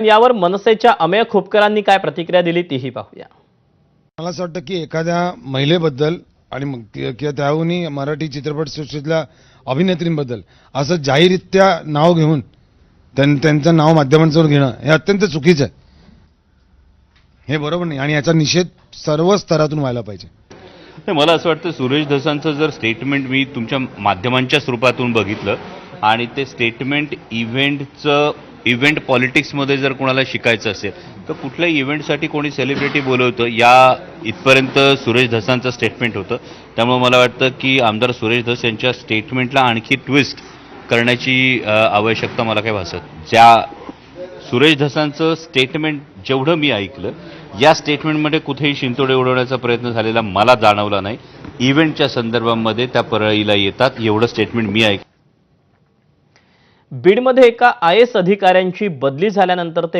यावर मनसेच्या अमेय खोपकरांनी काय प्रतिक्रिया दिली तीही पाहूया। मला असं वाटतं की एखाद्या महिलेबद्दल आणि किंवा त्याहूनही मराठी चित्रपटसृष्टीतल्या अभिनेत्रींबद्दल असं जाहीररित्या नाव घेऊन त्यांचं नाव माध्यमांसमोर घेणं हे अत्यंत चुकीचं आहे। हे बरोबर नाही आणि याचा निषेध सर्व स्तरातून व्हायला पाहिजे। मला असं वाटतं सुरेश धसांचं जर स्टेटमेंट मी तुमच्या माध्यमांच्या स्वरूपातून बघितलं आणि ते स्टेटमेंट इव्हेंट पॉलिटिक्समध्ये जर कोणाला शिकायचं असेल तर कुठल्याही इव्हेंटसाठी कोणी सेलिब्रिटी बोलवतं या इथपर्यंत सुरेश धसांचं स्टेटमेंट होतं। त्यामुळे मला वाटतं की आमदार सुरेश धस यांच्या स्टेटमेंटला आणखी ट्विस्ट करण्याची आवश्यकता मला काही भासत। ज्या सुरेश धसांचं स्टेटमेंट जेवढं मी ऐकलं या स्टेटमेंटमध्ये कुठेही शिंतोडे उडवण्याचा प्रयत्न झालेला मला जाणवला नाही। इव्हेंटच्या संदर्भामध्ये त्या परळीला येतात एवढं स्टेटमेंट मी ऐकलं। बीडमध्ये एका IAS अधिकाऱ्यांची बदली झाल्यानंतर ते